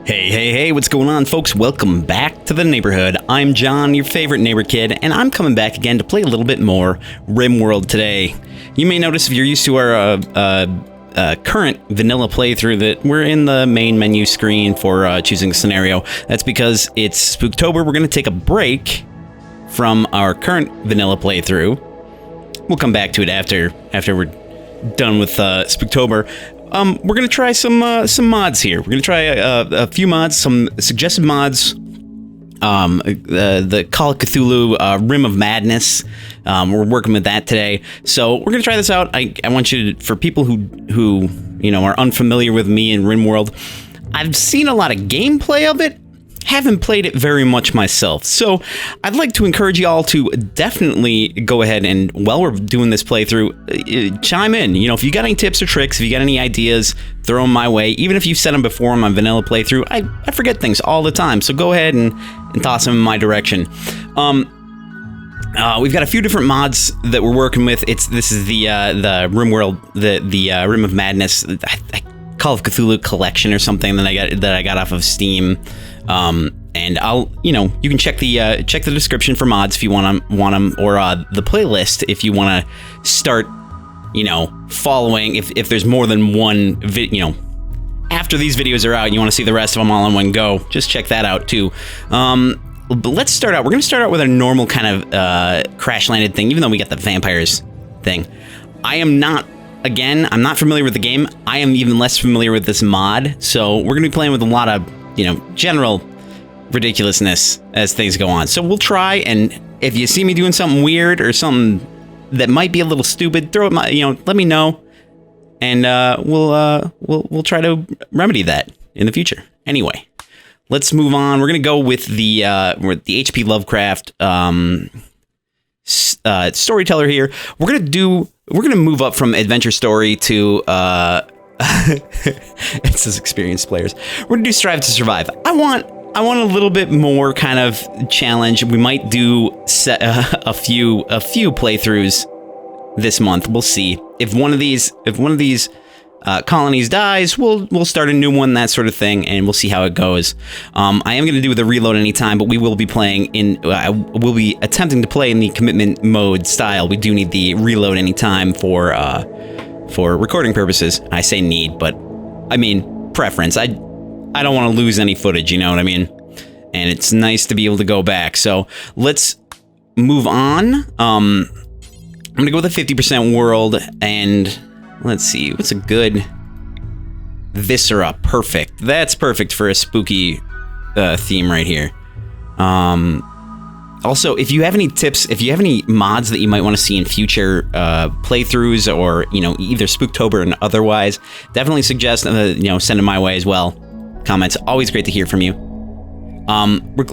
Hey, what's going on, folks? Welcome back to the neighborhood. I'm John, your favorite neighbor kid, and I'm coming back again to play a little bit more RimWorld today. You may notice if you're used to our current vanilla playthrough that we're in the main menu screen for choosing a scenario. That's because it's Spooktober. We're going to take a break from our current vanilla playthrough. We'll come back to it after we're done with Spooktober. We're gonna try some mods here. We're gonna try a few mods, some suggested mods. The Call of Cthulhu Rim of Madness. We're working with that today, so we're gonna try this out. I want you to, for people who you know are unfamiliar with me and RimWorld, I've seen a lot of gameplay of it. Haven't played it very much myself, so I'd like to encourage y'all to definitely go ahead and, while we're doing this playthrough, chime in. You know, if you got any tips or tricks, if you got any ideas, throw them my way. Even if you've said them before on my vanilla playthrough, I forget things all the time, so go ahead and toss them in my direction. We've got a few different mods that we're working with. This is the RimWorld, the Rim of Madness, Call of Cthulhu collection or something that I got off of Steam. And you can check the description for mods if you want them, or the playlist if you want to start, following. If there's more than one after these videos are out, and you want to see the rest of them all in one go, just check that out too. But let's start out. We're gonna start out with a normal kind of crash landed thing, even though we got the vampires thing. I'm not familiar with the game. I am even less familiar with this mod, so we're gonna be playing with a lot of general ridiculousness as things go on. So we'll try, and if you see me doing something weird or something that might be a little stupid, throw it let me know, and we'll try to remedy that in the future. Anyway, let's move on. We're gonna go with the H.P. Lovecraft storyteller here. We're gonna move up from adventure story to it's as experienced players. We're gonna do strive to survive. I want a little bit more kind of challenge. We might do a few playthroughs this month. We'll see if one of these colonies dies. We'll start a new one, that sort of thing, and we'll see how it goes. I am gonna do the reload anytime, but we will be playing in. We'll be attempting to play in the commitment mode style. We do need the reload anytime for recording purposes. I say need, but I mean preference. I don't want to lose any footage, you know what I mean? And it's nice to be able to go back. So let's move on. I'm gonna go with a 50% world, and let's see, what's a good Viscera? Perfect. That's perfect for a spooky theme right here. Also, if you have any tips, if you have any mods that you might want to see in future playthroughs, or either Spooktober and otherwise, definitely suggest send them my way as well. Comments, always great to hear from you.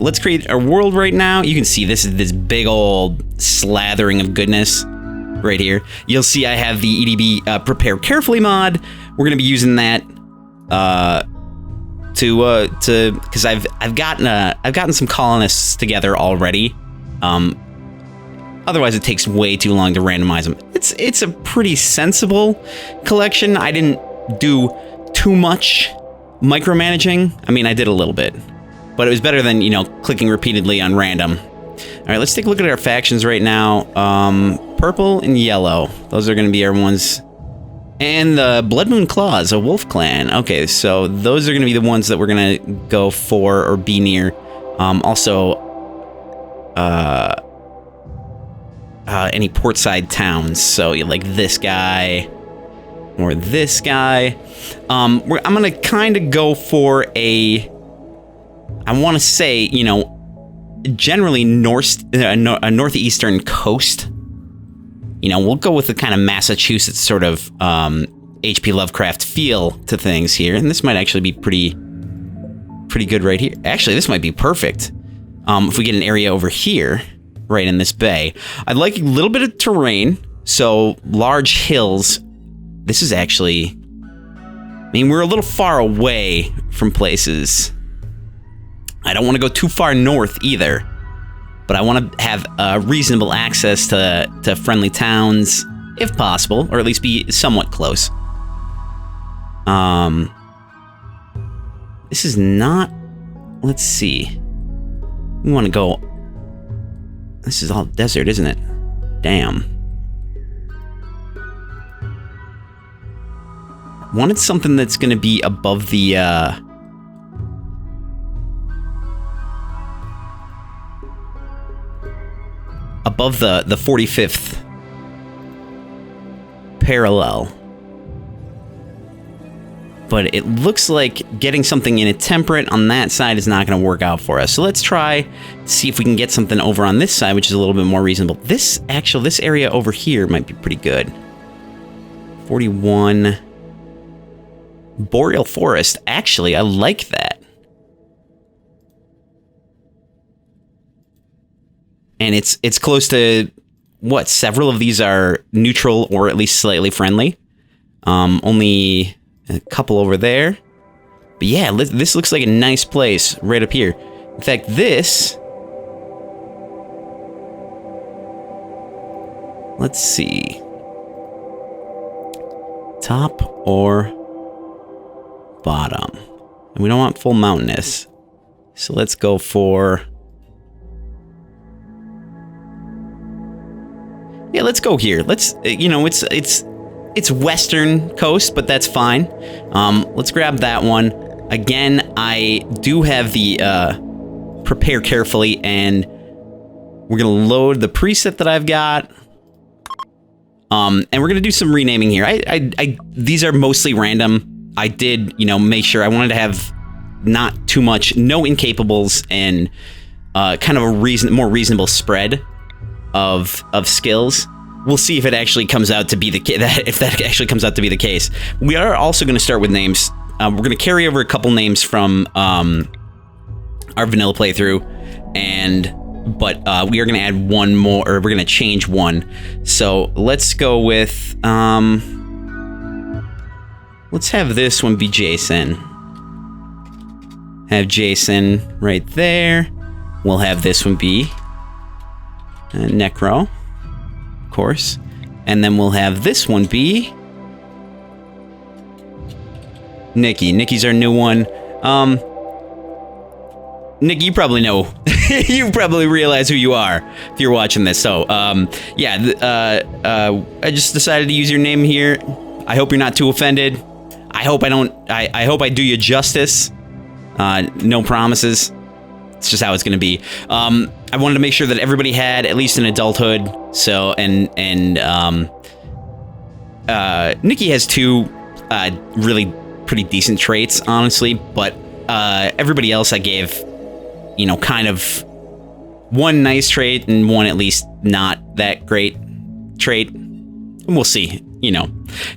Let's create our world right now. You can see this is this big old slathering of goodness right here. You'll see I have the EdB Prepare Carefully mod. We're gonna be using that because I've gotten some colonists together already. Otherwise, it takes way too long to randomize them. It's a pretty sensible collection. I didn't do too much micromanaging. I mean, I did a little bit, but it was better than clicking repeatedly on random. All right, let's take a look at our factions right now. Purple and yellow. Those are going to be our ones. And the Blood Moon Claws, a wolf clan. Okay, so those are going to be the ones that we're going to go for or be near. Also, any portside towns. So like this guy or this guy. I'm going to kind of go for I want to say, generally a northeastern coast. We'll go with the kind of Massachusetts sort of H.P. Lovecraft feel to things here, and this might actually be pretty good right here. Actually, this might be perfect if we get an area over here, right in this bay. I'd like a little bit of terrain, so large hills. This is actually, we're a little far away from places. I don't want to go too far north either, but I want to have reasonable access to friendly towns, if possible, or at least be somewhat close. This is not... Let's see. We want to go... This is all desert, isn't it? Damn. Wanted something that's going to be above the... above the 45th parallel. But it looks like getting something in a temperate on that side is not going to work out for us. So let's try to see if we can get something over on this side, which is a little bit more reasonable. This area over here might be pretty good. 41. Boreal Forest. Actually, I like that. And it's close to, what, several of these are neutral or at least slightly friendly. Only a couple over there. But yeah, this looks like a nice place right up here. In fact, this... Let's see. Top or bottom? And we don't want full mountainous. So let's go for... Yeah, let's go here. Let's, you know, it's western coast, but that's fine. Let's grab that one. Again, I do have the prepare carefully, and we're gonna load the preset that I've got. And we're gonna do some renaming here. These are mostly random. I did, you know, make sure I wanted to have not too much, no incapables, and kind of a more reasonable spread of skills. We'll see if it actually comes out to be if that actually comes out to be the case. We are also going to start with names. We're going to carry over a couple names from our vanilla playthrough, but we are going to add one more, or we're going to change one. So let's go with let's have this one be Jason. Have Jason right there. We'll have this one be Necro, of course, and then we'll have this one be Nikki. Nikki's our new one. Nikki, you probably know. You probably realize who you are if you're watching this. So, yeah, I just decided to use your name here. I hope you're not too offended. I hope I do you justice. No promises. It's just how it's going to be. I wanted to make sure that everybody had at least an adulthood. So, and Nikki has two really pretty decent traits, honestly. But everybody else I gave, you know, kind of one nice trait and one at least not that great trait. And we'll see, you know.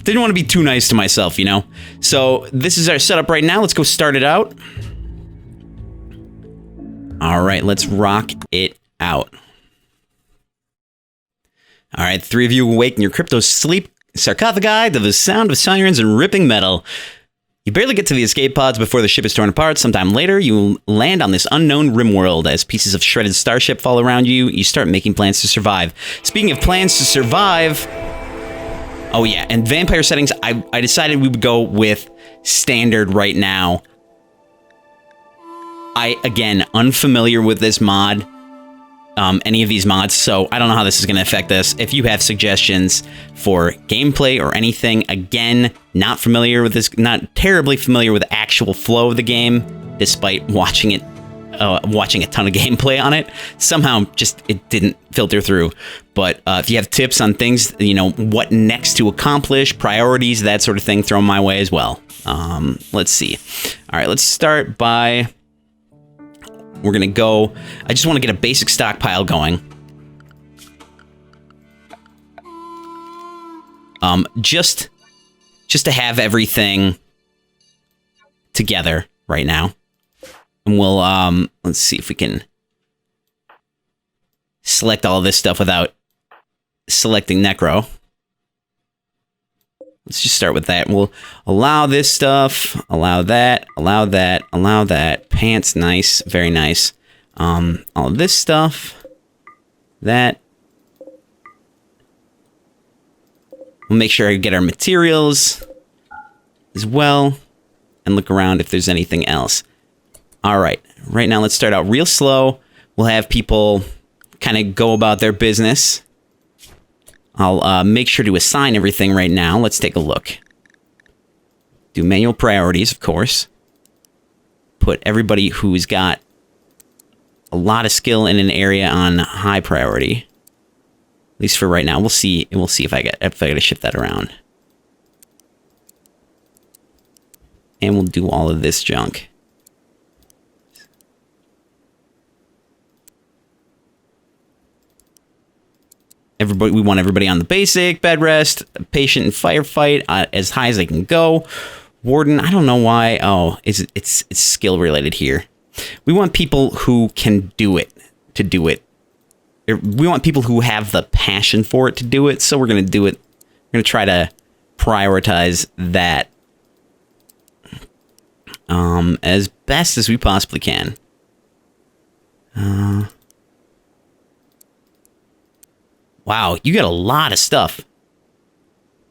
Didn't want to be too nice to myself, you know. So this is our setup right now. Let's go start it out. All right, let's rock it out. All right, three of you awake in your crypto sleep sarcophagi to the sound of sirens and ripping metal. You barely get to the escape pods before the ship is torn apart. Sometime later, you land on this unknown RimWorld. As pieces of shredded starship fall around you, you start making plans to survive. Speaking of plans to survive... Oh yeah, and vampire settings, I decided we would go with standard right now. Again, unfamiliar with this mod, any of these mods, so I don't know how this is going to affect us. If you have suggestions for gameplay or anything, again, not familiar with this, not terribly familiar with the actual flow of the game, despite watching it, watching a ton of gameplay on it. Somehow, just it didn't filter through. But if you have tips on things, you know, what next to accomplish, priorities, that sort of thing, throw them my way as well. Let's see. All right, let's start by... We're going to go... I just want to get a basic stockpile going. Just to have everything together right now. And we'll, let's see if we can select all this stuff without selecting Necro. Let's just start with that. We'll allow this stuff, allow that, allow that, allow that. Pants, nice, very nice. All of this stuff, that. We'll make sure I get our materials as well. and look around if there's anything else. All right. Right now, let's start out real slow. We'll have people kind of go about their business. I'll make sure to assign everything right now. Let's take a look. Do manual priorities, of course. Put everybody who's got a lot of skill in an area on high priority. At least for right now. We'll see. We'll see if I gotta shift that around. And we'll do all of this junk. Everybody, we want everybody on the basic, bed rest, patient and firefight, as high as they can go. Warden, I don't know why. Oh, it's skill related here. We want people who can do it to do it. We want people who have the passion for it to do it, so we're going to do it. We're going to try to prioritize that as best as we possibly can. Wow, you got a lot of stuff.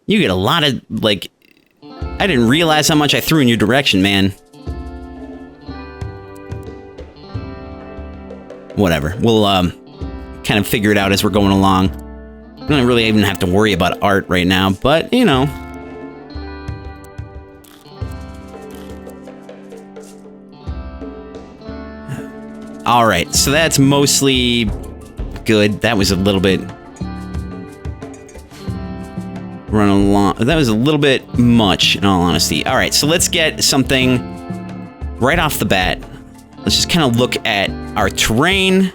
You get a lot of, like... I didn't realize how much I threw in your direction, man. Whatever. We'll, kind of figure it out as we're going along. We don't really even have to worry about art right now, but, you know. Alright, so that's mostly good. That was a little bit... run along. That was a little bit much, in all honesty. Alright, so let's get something right off the bat. Let's just kind of look at our terrain.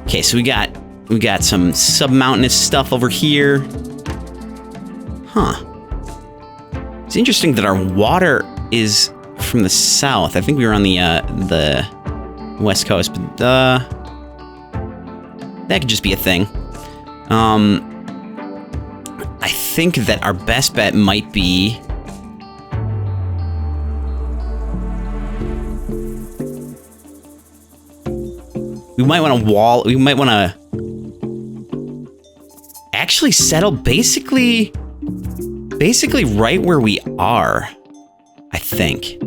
Okay, so we got some submountainous stuff over here. Huh. It's interesting that our water is from the south. I think we were on the west coast, but that could just be a thing. I think that our best bet might be... We might want to we might want to actually settle basically right where we are, I think.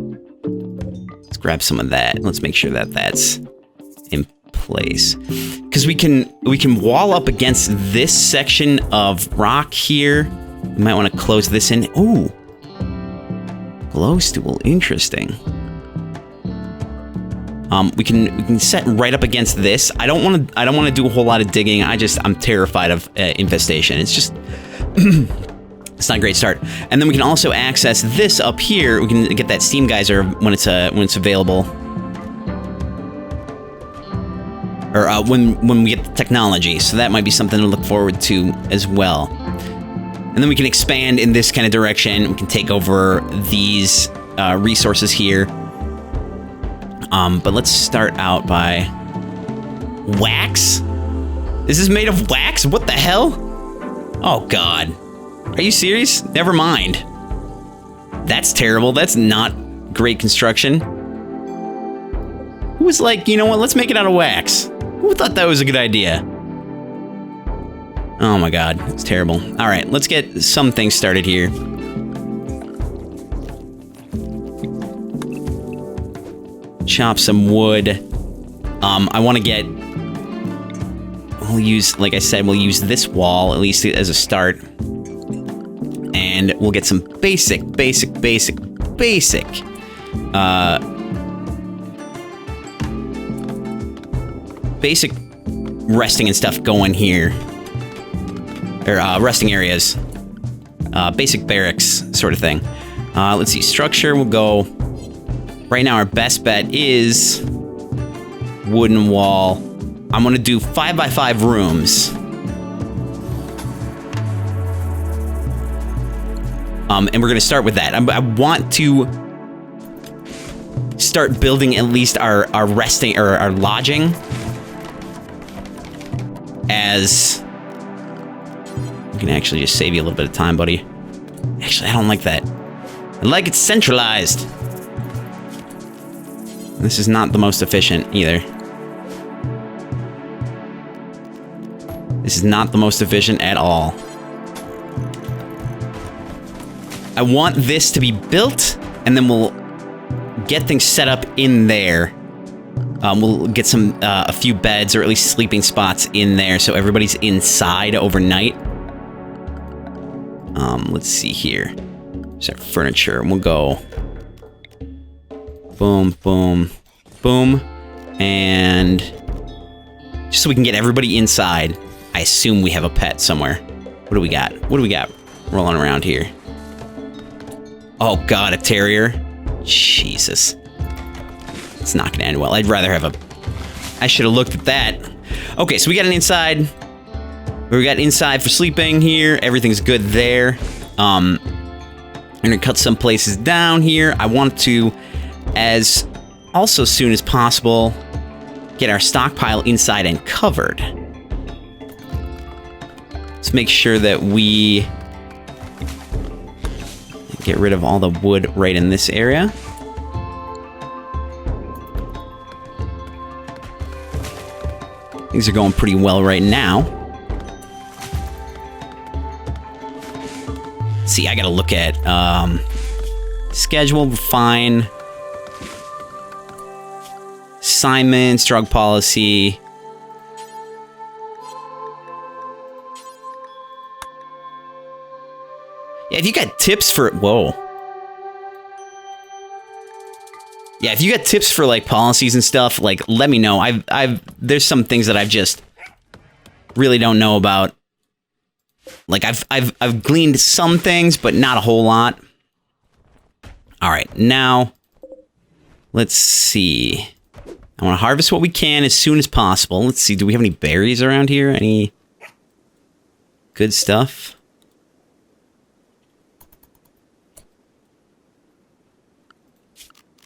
Let's grab some of that. Let's make sure that that's in place. Because we can wall up against this section of rock here. We might want to close this in. Ooh. Glow stool, interesting. We can set right up against this. I don't want to do a whole lot of digging. I'm terrified of infestation. It's just it's not a great start. And then we can also access this up here. We can get that steam geyser when it's available, or when we get the technology. So that might be something to look forward to as well. And then we can expand in this kind of direction. We can take over these resources here. But let's start out by... Wax? Is this made of wax? What the hell? Oh, God. Are you serious? Never mind. That's terrible. That's not great construction. Who was like, you know what? Let's make it out of wax. Who thought that was a good idea? Oh, my God. It's terrible. All right, let's get some things started here. Chop some wood. I want to get... We'll use, like I said, we'll use this wall, at least as a start. And we'll get some basic resting and stuff going here. Or, resting areas. Basic barracks sort of thing. Let's see, structure, we'll go... Right now, our best bet is wooden wall. I'm going to do 5x5 rooms. And we're going to start with that. I want to start building at least our resting, or our lodging, as... We can actually just save you a little bit of time, buddy. Actually, I don't like that. I like it centralized. This is not the most efficient, either. This is not the most efficient at all. I want this to be built, and and then we'll get things set up in there. We'll get a few beds, or at least sleeping spots in there, so everybody's inside overnight. Let's see here. There's our furniture, and we'll go boom, boom, boom, and just so we can get everybody inside. I assume we have a pet somewhere. What do we got? What do we got rolling around here? Oh god, a terrier? Jesus. It's not gonna end well. I'd rather have I should have looked at that. Okay, so we got an inside. We got inside for sleeping here. Everything's good there. I'm gonna cut some places down here. I want to, as also soon as possible, get our stockpile inside and covered. Let's make sure that we get rid of all the wood right in this area. Things are going pretty well right now. See, I gotta look at schedule, fine. Assignments, drug policy. Yeah, if you got tips for... Whoa. Yeah, if you got tips for, like, policies and stuff, like, let me know. There's some things that I've just really don't know about. Like, I've gleaned some things, but not a whole lot. All right, now, let's see. I want to harvest what we can as soon as possible. Let's see, do we have any berries around here? Any good stuff?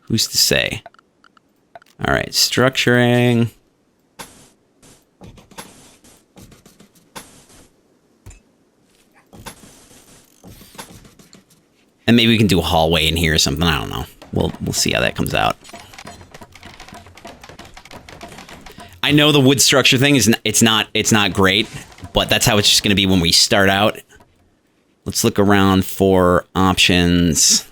Who's to say? All right, structuring. And maybe we can do a hallway in here or something. I don't know. We'll see how that comes out. I know the wood structure thing is it's not great, but that's how it's just going to be when we start out. Let's look around for options.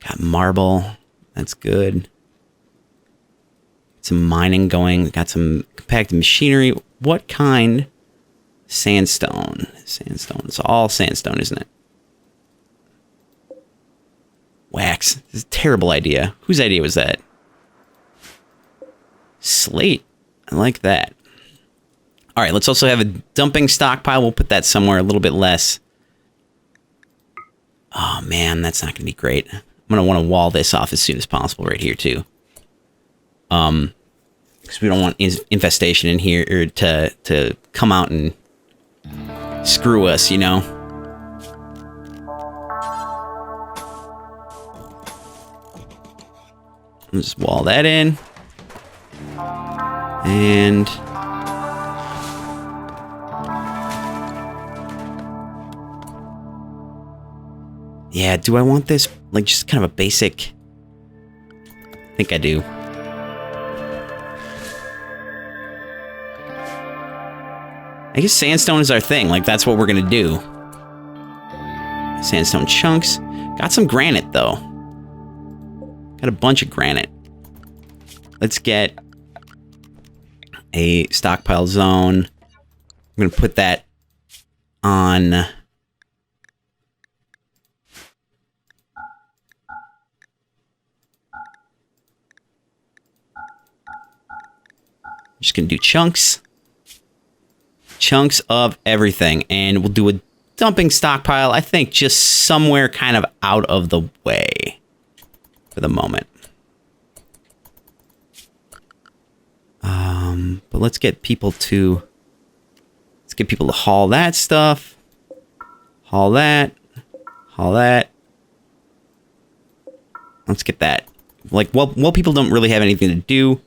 Got marble. That's good. Some mining going. Got some compacted machinery. What kind? Sandstone. Sandstone. It's all sandstone, isn't it? Wax. This is a terrible idea. Whose idea was that? Slate. I like that. All right, let's also have a dumping stockpile. We'll put that somewhere a little bit less. Oh, man, that's not going to be great. I'm going to want to wall this off as soon as possible right here, too. Because we don't want infestation in here or to come out and screw us, you know? I'll just wall that in. And... yeah, do I want this, like, just kind of a basic... I think I do. I guess sandstone is our thing. Like, that's what we're gonna do. Sandstone chunks. Got some granite, though. Got a bunch of granite. Let's get a stockpile zone. I'm gonna put that on... just gonna do chunks. Chunks of everything. And we'll do a dumping stockpile, I think, just somewhere kind of out of the way for the moment. But let's get people to haul that stuff. Haul that. Haul that. Let's get that. Like, well, people don't really have anything to do.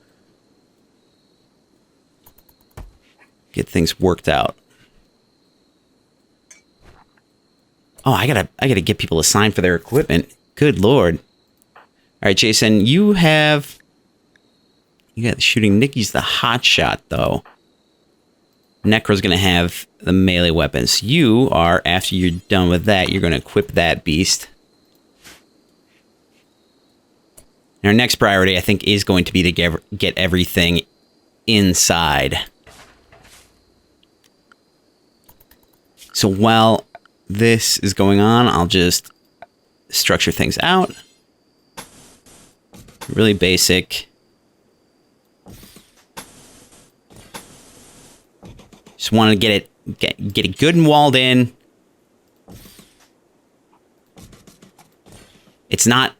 Get things worked out. Oh, I gotta get people assigned for their equipment. Good lord. All right, Jason, you got the shooting. Nikki's the hot shot, though. Necro's gonna have the melee weapons. You are, after you're done with that, you're gonna equip that beast. And our next priority, I think, is going to be to get everything inside. So while this is going on, I'll just structure things out. Really basic. Just want to get it good and walled in. It's not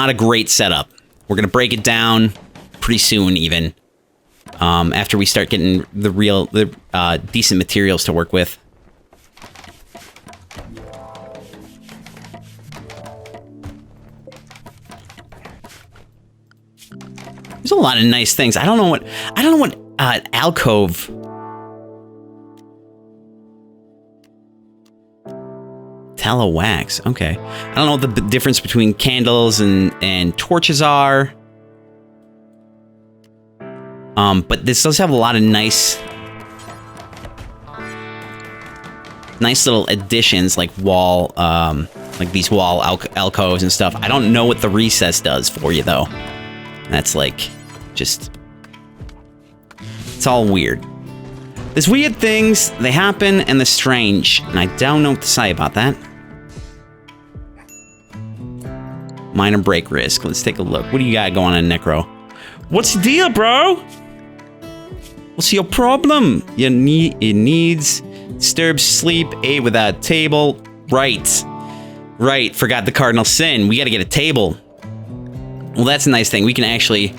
a great setup. We're gonna break it down pretty soon, even after we start getting the decent materials to work with. There's a lot of nice things. I don't know what alcove. Tallow wax. Okay. I don't know what the difference between candles and torches are. But this does have a lot of nice little additions, like like these wall alcoves and stuff. I don't know what the recess does for you though. That's like, just, it's all weird. There's weird things, they happen, and they're strange, and I don't know what to say about that. Minor break risk. Let's take a look. What do you got going on, Necro? What's the deal, bro? What's your problem? It needs disturbed sleep, ate without a table. Right. Forgot the cardinal sin. We got to get a table. Well, that's a nice thing. We can actually,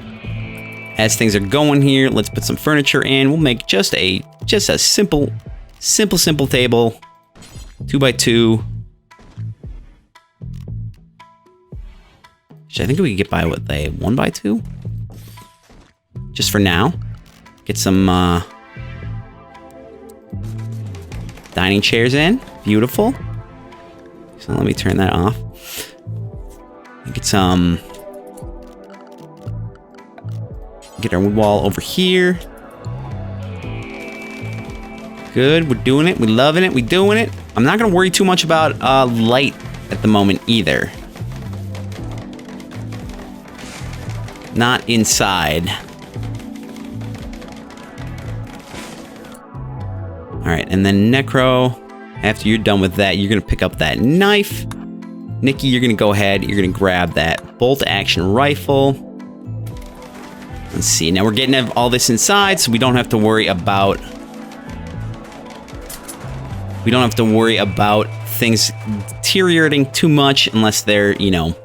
as things are going here, let's put some furniture in. We'll make just a simple table, 2x2. I think we could get by with a 1x2. Just for now. Get some dining chairs in. Beautiful. So let me turn that off. Get some. Get our wood wall over here. Good, we're doing it. We're loving it. We're doing it. I'm not gonna worry too much about light at the moment either. Not inside. Alright, and then Necro, after you're done with that, you're gonna pick up that knife. Nikki, you're gonna go ahead, you're gonna grab that bolt action rifle. Let's see, now we're getting all this inside, so we don't have to worry about things deteriorating too much unless they're, you know,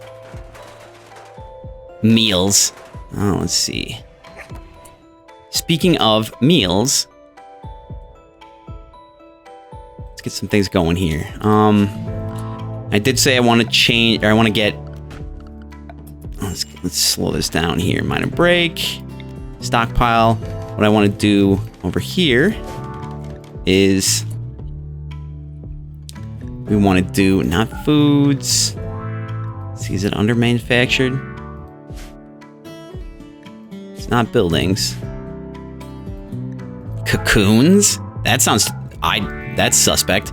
meals. Oh, let's see. Speaking of meals, let's get some things going here. I did say I want to change, or I want to get. Let's slow this down here. Minor break, stockpile. What I want to do over here is we want to do not foods. Let's see, is it under manufactured? It's not buildings. Cocoons? That sounds, that's suspect.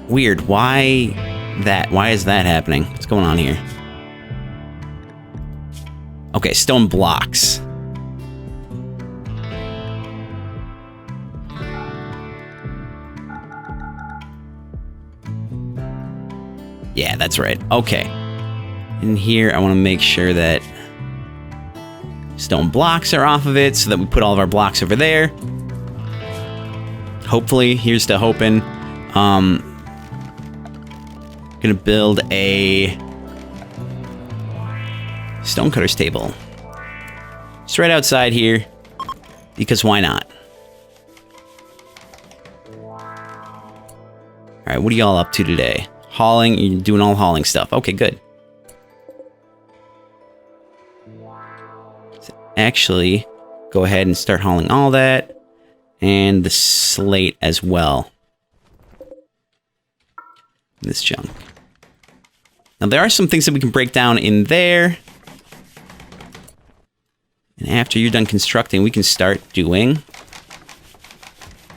Weird. Why is that happening? What's going on here? Okay, stone blocks. Yeah, that's right. Okay. In here, I want to make sure that stone blocks are off of it so that we put all of our blocks over there. Hopefully, here's to hoping. Gonna build a stonecutter's table. Just right outside here, because why not? Alright, what are y'all up to today? Hauling, you're doing all hauling stuff. Okay, good. So actually, go ahead and start hauling all that. And the slate as well. This junk. Now there are some things that we can break down in there. And after you're done constructing, we can start doing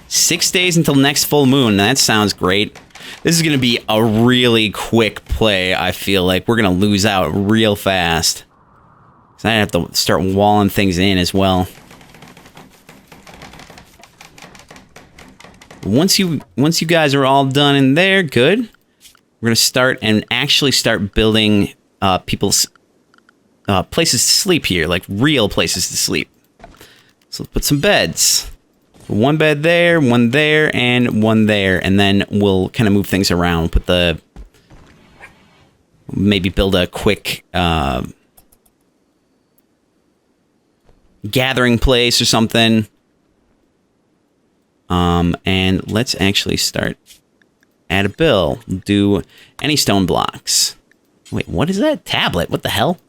6 days until next full moon. That sounds great. This is going to be a really quick play, I feel like. We're going to lose out real fast. So I have to start walling things in as well. Once you guys are all done in there, good. We're going to start and actually start building people's places to sleep here, like real places to sleep. So let's put some beds. One bed there, one there, and one there. And then we'll kind of move things around. Put the... Maybe build a quick gathering place or something. And let's actually start... Add a bill. Do any stone blocks. Wait, what is that? Tablet? What the hell?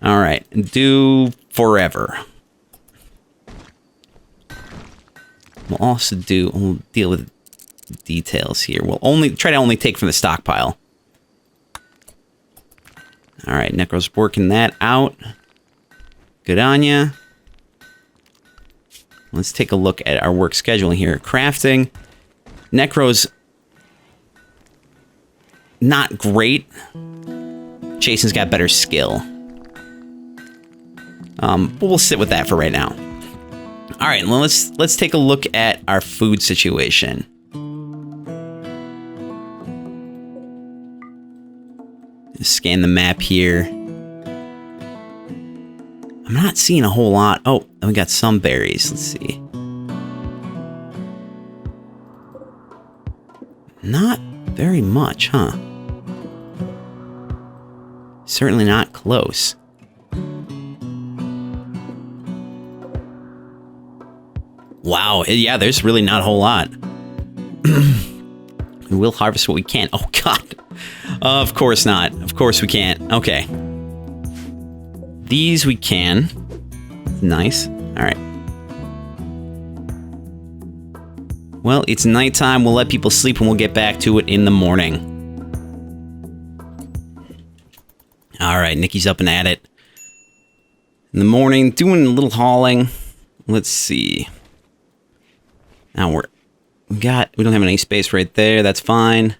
Alright. Do forever. We'll also we'll deal with details here. We'll try to only take from the stockpile. Alright, Necro's working that out. Good on ya. Let's take a look at our work scheduling here. Crafting. Necro's not great. Jason's got better skill. But we'll sit with that for right now. All right, well, let's take a look at our food situation. Scan the map here. I'm not seeing a whole lot. Oh, we got some berries. Let's see. Not very much, huh? Certainly not close. Wow, yeah, there's really not a whole lot. We'll harvest what we can. Oh, God. Of course not. Of course we can't. Okay. These we can. Nice. All right. Well, it's nighttime. We'll let people sleep and we'll get back to it in the morning. All right, Nikki's up and at it. In the morning, doing a little hauling. Let's see. Now we don't have any space right there. That's fine.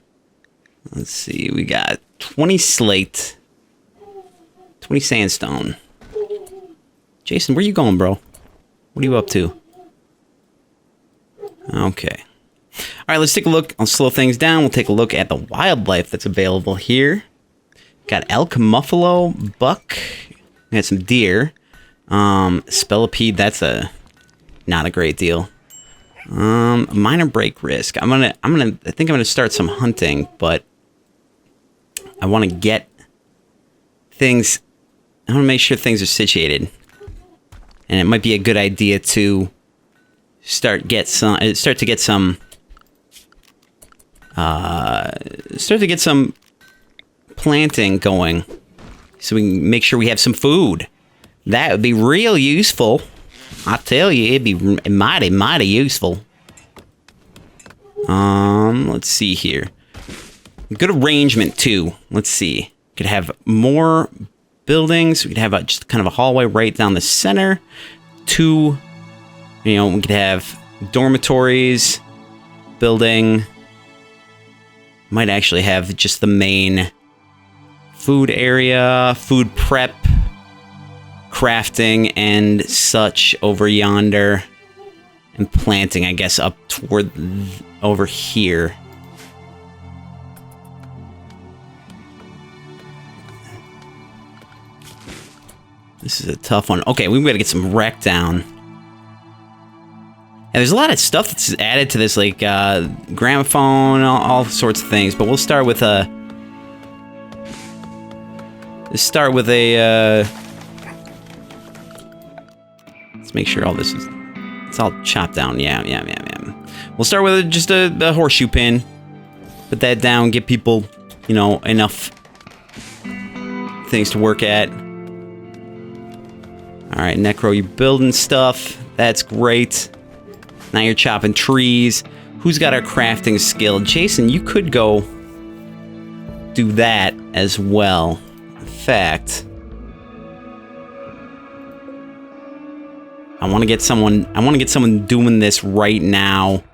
Let's see. We got 20 slate, 20 sandstone. Jason, where you going, bro? What are you up to? Okay. All right, let's take a look. I'll slow things down. We'll take a look at the wildlife that's available here. Got elk, buffalo, buck. We got some deer. Spellipede, that's not a great deal. Minor break risk. I think I'm gonna start some hunting, but I want to get things. I want to make sure things are situated, and it might be a good idea to start to get some planting going, so we can make sure we have some food. That would be real useful. I tell you, it'd be mighty useful. Let's see here. Good arrangement too. Let's see. Could have more buildings. We could have just kind of a hallway right down the center. We could have dormitories, building. Might actually have just the main food area, food prep, crafting, and such over yonder. And planting, I guess, up toward over here. This is a tough one. Okay, we've got to get some rec down. And there's a lot of stuff that's added to this, like gramophone, all sorts of things. But we'll start with a. Let's make sure all this is. It's all chopped down. Yeah. We'll start with just a horseshoe pin. Put that down. Get people, enough things to work at. All right, Necro, you're building stuff. That's great. Now you're chopping trees. Who's got our crafting skill? Jason, you could go do that as well. In fact, I want to get someone doing this right now.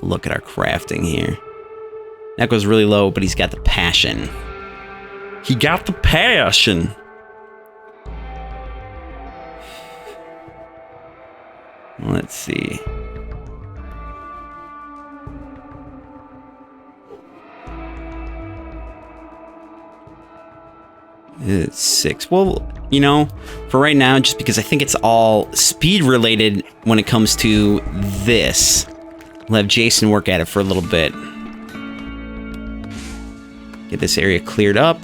look at our crafting here. Echo's really low, but he's got the passion. He got the passion. Let's see. It's 6. Well, you know, for right now, just because I think it's all speed related when it comes to this, we'll have Jason work at it for a little bit. Get this area cleared up.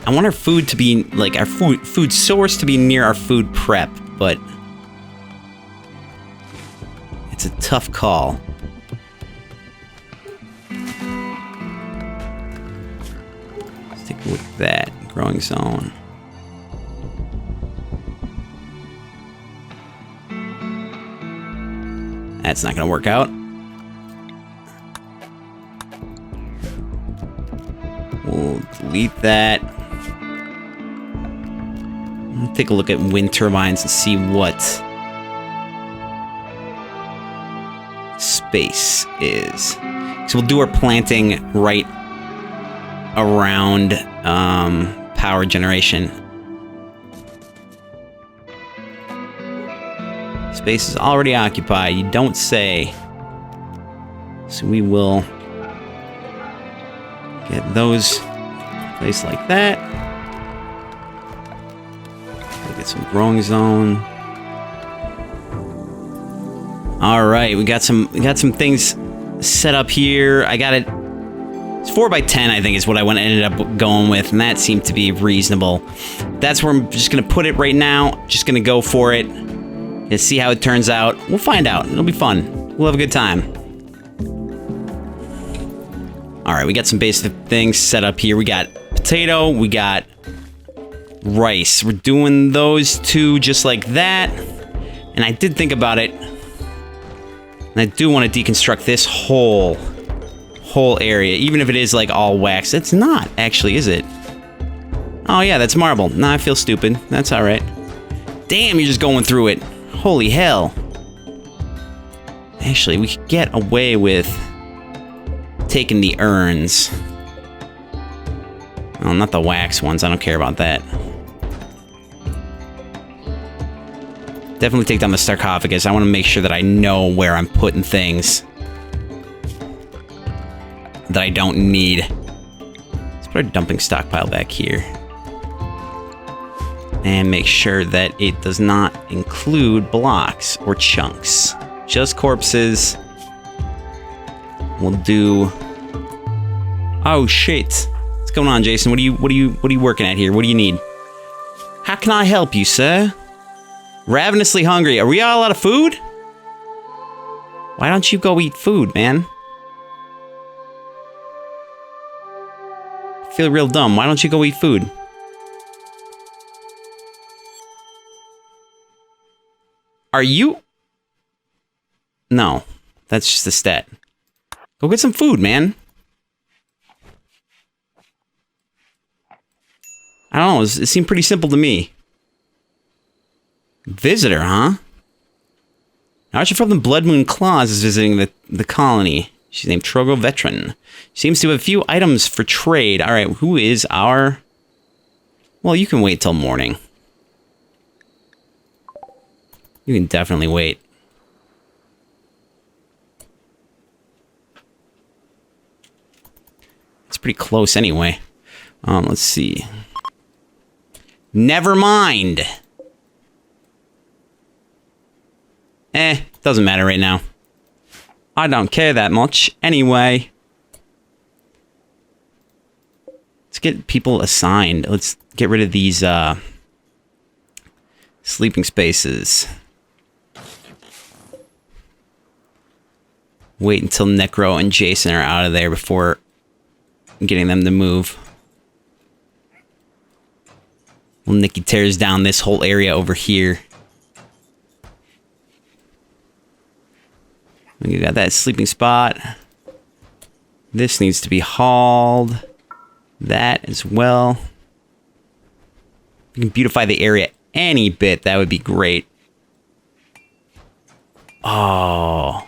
I want our food to be, like, our food source to be near our food prep, but it's a tough call. Let's take a look at that. Growing zone. That's not going to work out. We'll delete that. Let's take a look at wind turbines and see what space is. So we'll do our planting right around power generation. Space is already occupied, you don't say. So we will get those placed like that. We'll get some growing zone. All right, we got some things set up here. I got it. It's 4x10, I think, is what I ended up going with, and that seemed to be reasonable. That's where I'm just gonna put it right now. Just gonna go for it and see how it turns out. We'll find out. It'll be fun. We'll have a good time. All right, we got some basic things set up here. We got potato, we got rice. We're doing those two just like that. And I did think about it. And I do want to deconstruct this whole area, even if it is like all wax. It's not, actually, is it? Oh yeah, that's marble. Nah, I feel stupid. That's all right. Damn, you're just going through it. Holy hell. Actually, we could get away with taking the urns. Oh, not the wax ones. I don't care about that. Definitely take down the sarcophagus. I want to make sure that I know where I'm putting things that I don't need. Let's put our dumping stockpile back here. And make sure that it does not include blocks or chunks. Just corpses. We'll do... Oh shit. What's going on, Jason? What are you working at here? What do you need? How can I help you, sir? Ravenously hungry. Are we all out of food? Why don't you go eat food, man? I feel real dumb. Why don't you go eat food? Are you? No. That's just a stat. Go get some food, man. I don't know. It seemed pretty simple to me. Visitor, huh? Archer from the Blood Moon Claws is visiting the colony. She's named Trogo Veteran. She seems to have a few items for trade. All right, who is our... Well, you can wait till morning. You can definitely wait. It's pretty close anyway. Let's see. Never mind. Doesn't matter right now. I don't care that much anyway. Let's get people assigned. Let's get rid of these sleeping spaces. Wait until Necro and Jason are out of there before getting them to move. Well, Nikki tears down this whole area over here. We got that sleeping spot. This needs to be hauled. That as well. We can beautify the area any bit. That would be great. Oh.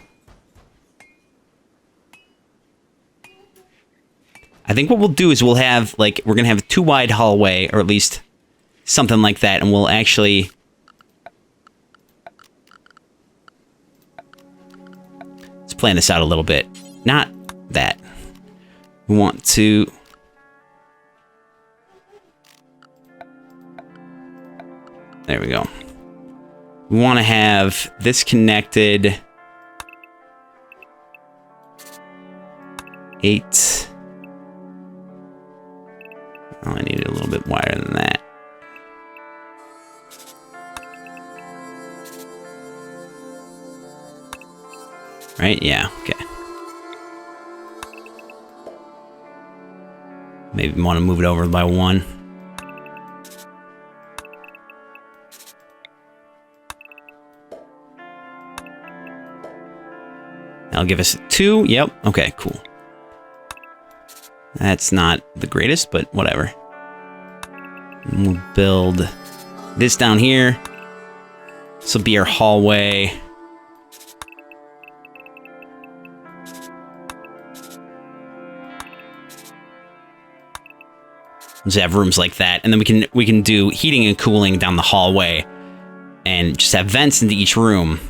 I think what we'll do is we'll have, like, we're going to have a 2-wide hallway, or at least something like that, and we'll actually... Let's plan this out a little bit. Not that. We want to... There we go. We want to have this connected... 8... Oh, I need it a little bit wider than that. Right? Yeah, okay. Maybe want to move it over by 1. That'll give us 2. Yep. Okay, cool. That's not the greatest, but whatever. And we'll build this down here. This will be our hallway. Just have rooms like that, and then we can do heating and cooling down the hallway, and just have vents into each room.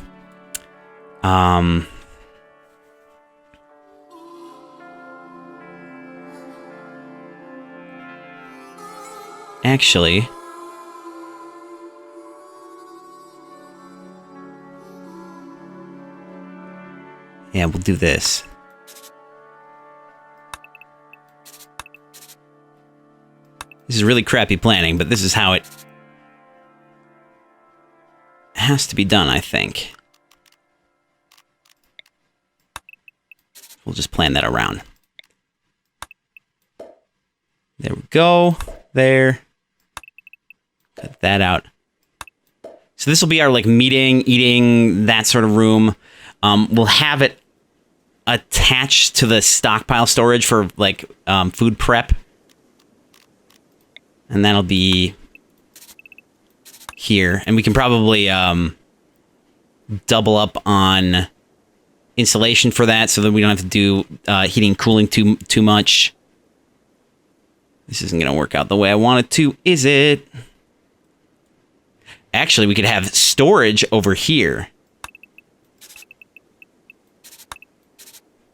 Actually, yeah, we'll do this. This is really crappy planning, but this is how it has to be done, I think. We'll just plan that around. There we go. There. Cut that out. So this will be our, like, meeting, eating, that sort of room. We'll have it attached to the stockpile storage for, like, food prep. And that'll be here. And we can probably double up on insulation for that so that we don't have to do heating and cooling too much. This isn't going to work out the way I want it to, is it? Actually, we could have storage over here.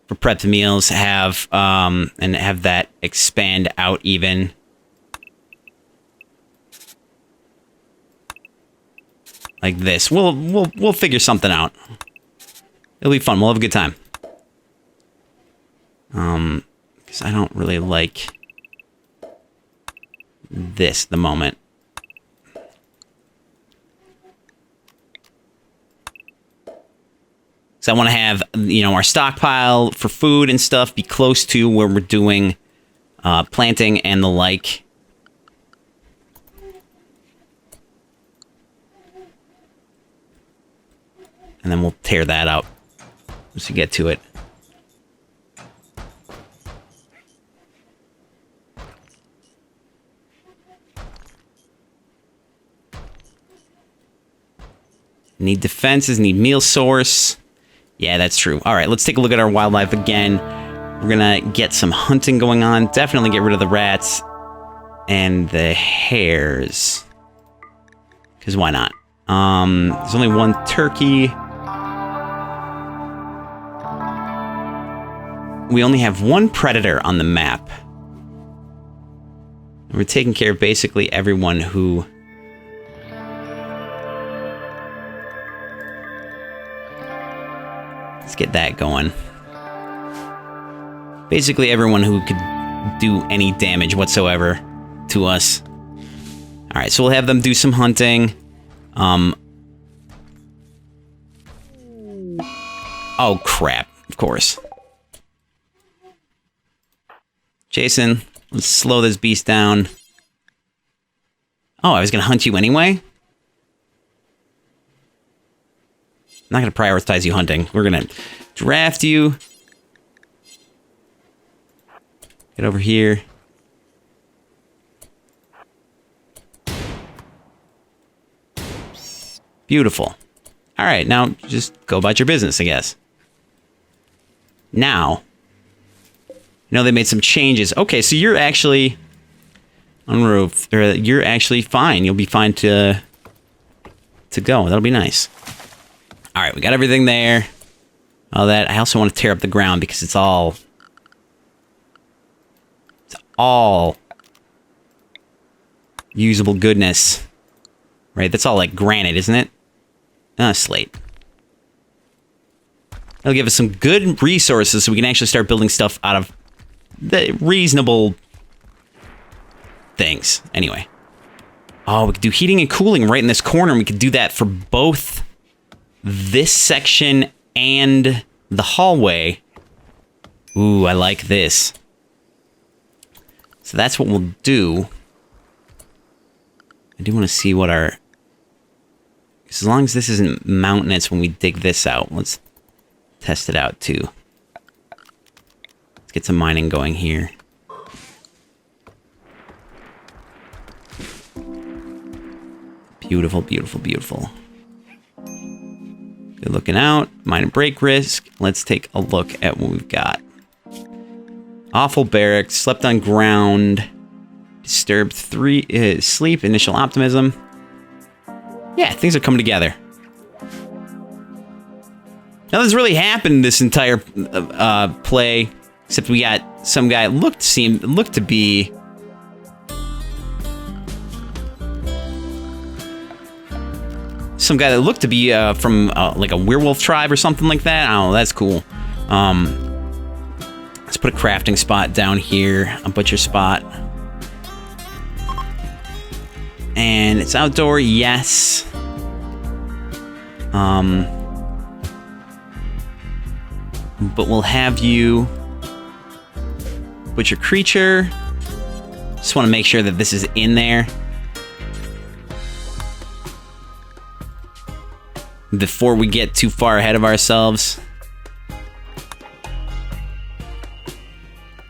For prepped meals, and have that expand out even. Like this. We'll figure something out. It'll be fun. We'll have a good time. Because I don't really like this at the moment. So I want to have, you know, our stockpile for food and stuff be close to where we're doing planting and the like. And then we'll tear that up once we get to it. Need defenses, need meal source. Yeah, that's true. All right, let's take a look at our wildlife again. We're gonna get some hunting going on. Definitely get rid of the rats and the hares. Because why not? There's only 1 turkey. We only have 1 predator on the map. We're taking care of basically everyone who... Let's get that going. Basically everyone who could do any damage whatsoever to us. Alright, so we'll have them do some hunting. Oh, crap. Of course. Jason, let's slow this beast down. Oh, I was going to hunt you anyway? I'm not going to prioritize you hunting. We're going to draft you. Get over here. Beautiful. All right, now just go about your business, I guess. Now, they made some changes. Okay, so you're actually on roof. Or you're actually fine. You'll be fine to go. That'll be nice. All right, we got everything there. All that. I also want to tear up the ground because it's all usable goodness. Right? That's all like granite, isn't it? Slate. It'll give us some good resources so we can actually start building stuff out of the reasonable things. Anyway. Oh, we could do heating and cooling right in this corner, and we could do that for both this section and the hallway. Ooh, I like this. So that's what we'll do. I do want to see what our... As long as this isn't mountainous when we dig this out, let's test it out too. Let's get some mining going here. Beautiful, beautiful, beautiful. Good looking out. Mine and break risk. Let's take a look at what we've got. Awful barracks. Slept on ground. Disturbed 3. Sleep. Initial optimism. Yeah, things are coming together. Nothing's really happened this entire play, except we got some guy looked to be some guy that looked to be from like a werewolf tribe or something like that. I don't know. That's cool. Let's put a crafting spot down here, a butcher spot. And it's outdoor, yes. But we'll have you butcher creature. Just want to make sure that this is in there before we get too far ahead of ourselves.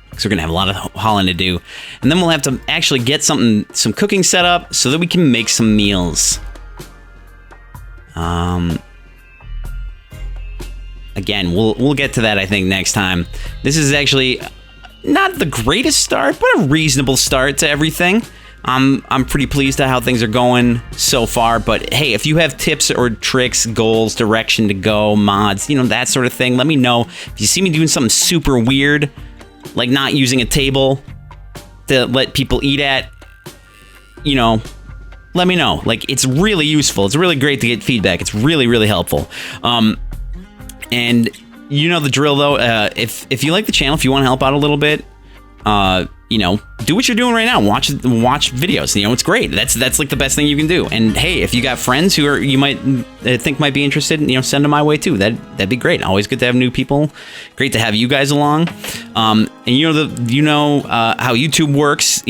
Because we're going to have a lot of hauling to do. And then we'll have to actually get some cooking set up so that we can make some meals. Again, we'll get to that, I think, next time. This is actually not the greatest start, but a reasonable start to everything. I'm pretty pleased at how things are going so far. But hey, if you have tips or tricks, goals, direction to go, mods, that sort of thing, let me know. If you see me doing something super weird, like not using a table to let people eat at, let me know. Like, it's really useful. It's really great to get feedback. It's really, really helpful. And you know the drill, though. If you like the channel, if you want to help out a little bit, do what you're doing right now. Watch videos. It's great. That's like the best thing you can do. And hey, if you got friends who you might think might be interested, send them my way too. That'd be great. Always good to have new people. Great to have you guys along. And how YouTube works.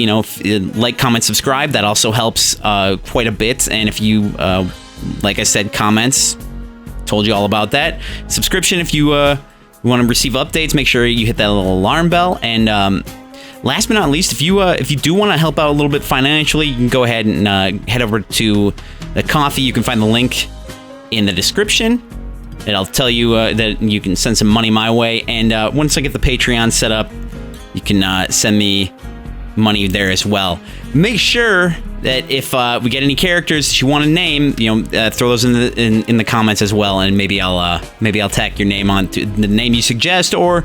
Like, comment, subscribe. That also helps quite a bit. And if you, like I said, comments. Told you all about that. Subscription if you want to receive updates. Make sure you hit that little alarm bell. And last but not least, if you do want to help out a little bit financially, you can go ahead and head over to the coffee. You can find the link in the description. It'll tell you that you can send some money my way. And once I get the Patreon set up, you can send me money there as well. Make sure that if we get any characters that you want to name, throw those in the comments as well, and maybe I'll tack your name on to the name you suggest, or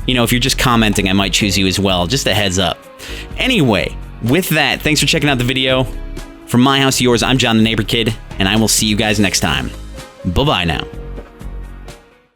if you're just commenting, I might choose you as well. Just a heads up. Anyway, with that, thanks for checking out the video. From my house to yours, I'm John the Neighbor Kid, and I will see you guys next time. Bye-bye now.